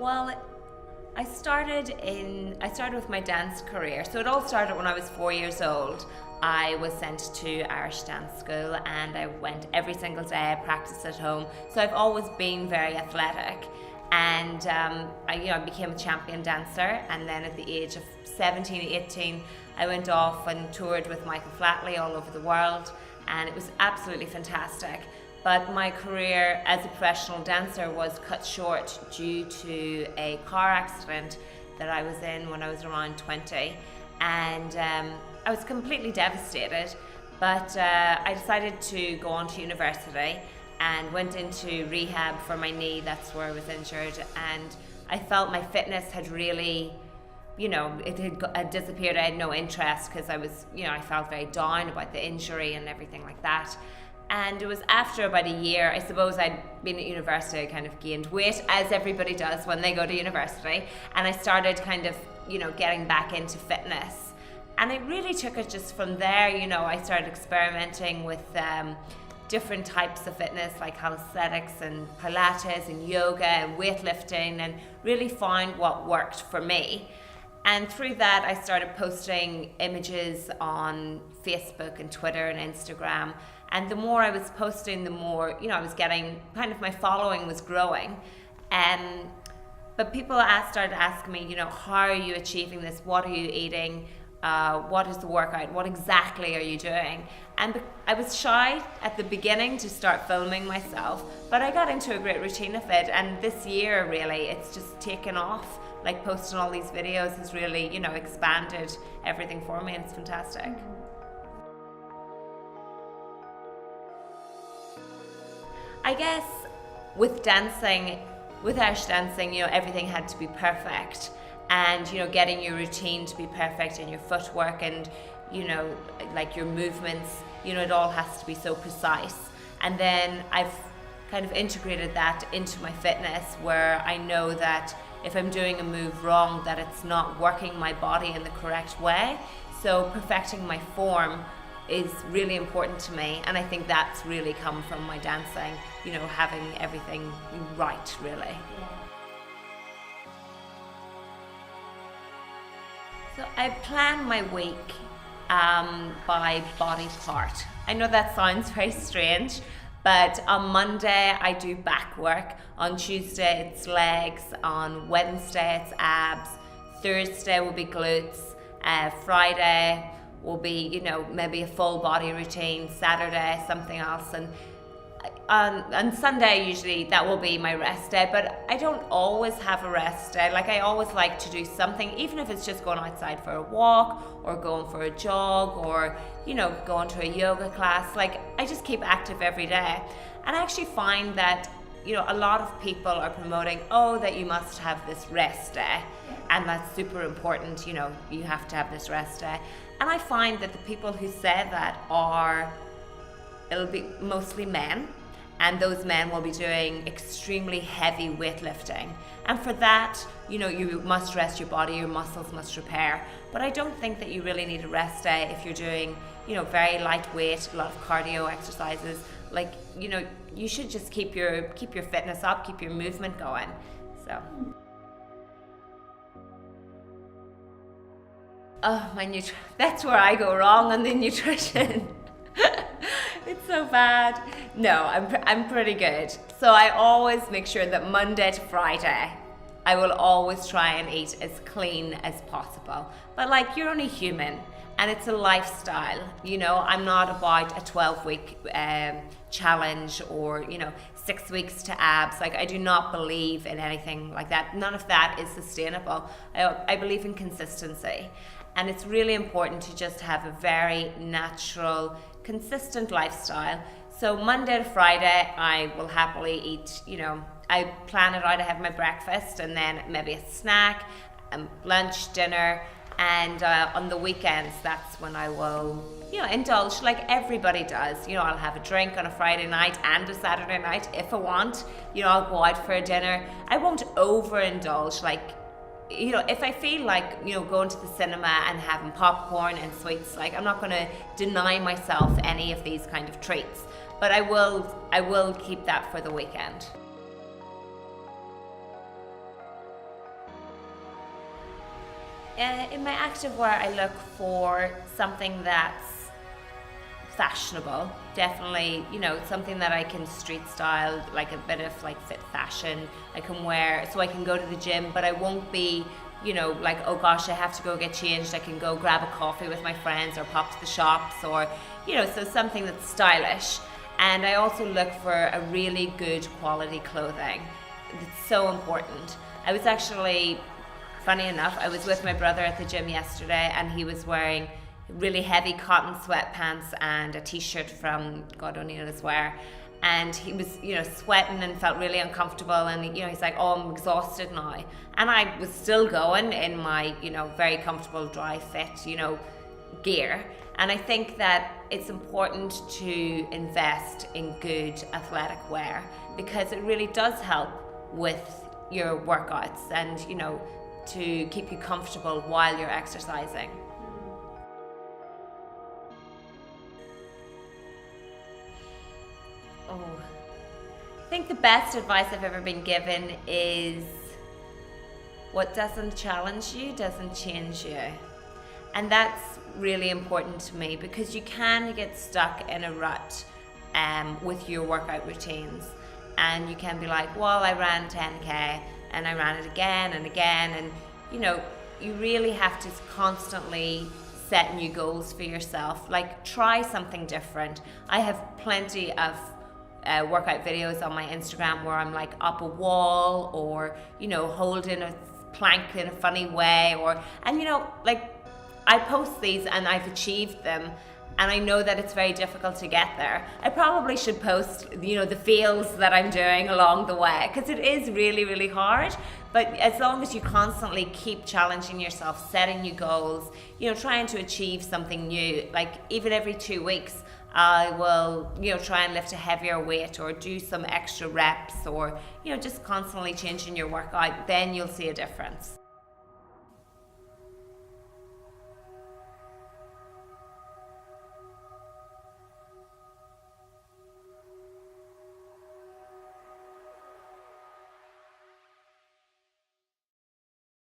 Well, I started with my dance career. So it all started when I was 4 years old. I was sent to Irish dance school and I went every single day. I practiced at home. So I've always been very athletic. And I became a champion dancer. And then at the age of 17, 18, I went off and toured with Michael Flatley all over the world. And it was absolutely fantastic. But my career as a professional dancer was cut short due to a car accident that I was in when I was around 20. And I was completely devastated, but I decided to go on to university and went into rehab for my knee. That's where I was injured. And I felt my fitness had really, it had disappeared. I had no interest because I felt very down about the injury and everything like that. And it was after about a year, I suppose I'd been at university, I kind of gained weight, as everybody does when they go to university. And I started kind of, getting back into fitness. And I really took it just from there. I started experimenting with different types of fitness like calisthenics and Pilates and yoga and weightlifting, and really found what worked for me. And through that, I started posting images on Facebook and Twitter and Instagram. And the more I was posting, the more, I was getting, my following was growing. But people started asking me, how are you achieving this? What are you eating? What is the workout? What exactly are you doing? And I was shy at the beginning to start filming myself, but I got into a great routine of it. And this year, really, it's just taken off. Like posting all these videos has really, expanded everything for me, and it's fantastic. I guess with Irish dancing, everything had to be perfect. And, getting your routine to be perfect and your footwork and, like your movements, it all has to be so precise. And then I've kind of integrated that into my fitness, where I know that if I'm doing a move wrong, that it's not working my body in the correct way. So perfecting my form is really important to me, and I think that's really come from my dancing, having everything right, really. Yeah. So I plan my week by body part. I know that sounds very strange, but on Monday I do back work, on Tuesday it's legs, on Wednesday it's abs, Thursday will be glutes, Friday will be, maybe a full body routine, Saturday something else, and on Sunday usually that will be my rest day. But I don't always have a rest day. Like, I always like to do something, even if it's just going outside for a walk or going for a jog or going to a yoga class. Like, I just keep active every day. And I actually find that a lot of people are promoting, that you must have this rest day, and that's super important. You have to have this rest day. And I find that the people who say that it'll be mostly men, and those men will be doing extremely heavy weightlifting. And for that, you must rest your body, your muscles must repair. But I don't think that you really need a rest day if you're doing, very lightweight, a lot of cardio exercises. Like, you should just keep your fitness up, keep your movement going. So. That's where I go wrong on the nutrition. It's so bad. No, I'm pretty good. So I always make sure that Monday to Friday, I will always try and eat as clean as possible. But like, you're only human, and it's a lifestyle. I'm not about a 12-week challenge or 6 weeks to abs. Like, I do not believe in anything like that. None of that is sustainable. I believe in consistency. And it's really important to just have a very natural, consistent lifestyle. So Monday to Friday, I will happily eat, I plan it out. I have my breakfast and then maybe a snack, lunch, dinner, and on the weekends, that's when I will, indulge like everybody does. I'll have a drink on a Friday night and a Saturday night if I want. I'll go out for a dinner. I won't overindulge, if I feel like, going to the cinema and having popcorn and sweets, like, I'm not going to deny myself any of these kind of treats, but I will keep that for the weekend. In my active wear, I look for something that's fashionable. Definitely, something that I can street style, like a bit of like fit fashion. I can wear, so I can go to the gym, but I won't be, like, oh gosh, I have to go get changed. I can go grab a coffee with my friends or pop to the shops, or, so something that's stylish. And I also look for a really good quality clothing. It's so important. I was actually, funny enough, I was with my brother at the gym yesterday, and he was wearing really heavy cotton sweatpants and a t-shirt from God only knows where. And he was, sweating and felt really uncomfortable. And, he's like, oh, I'm exhausted now. And I was still going in my, very comfortable, dry fit, gear. And I think that it's important to invest in good athletic wear, because it really does help with your workouts and, to keep you comfortable while you're exercising. Oh, I think the best advice I've ever been given is, what doesn't challenge you doesn't change you. And that's really important to me, because you can get stuck in a rut with your workout routines. And you can be like, well, I ran 10K and I ran it again and again. And, you really have to constantly set new goals for yourself. Like, try something different. I have plenty of workout videos on my Instagram where I'm like up a wall, or holding a plank in a funny way, and I post these and I've achieved them, and I know that it's very difficult to get there. I probably should post the feels that I'm doing along the way, because it is really, really hard. But as long as you constantly keep challenging yourself, setting new goals, trying to achieve something new, like even every 2 weeks I will, try and lift a heavier weight or do some extra reps, or, just constantly changing your workout, then you'll see a difference.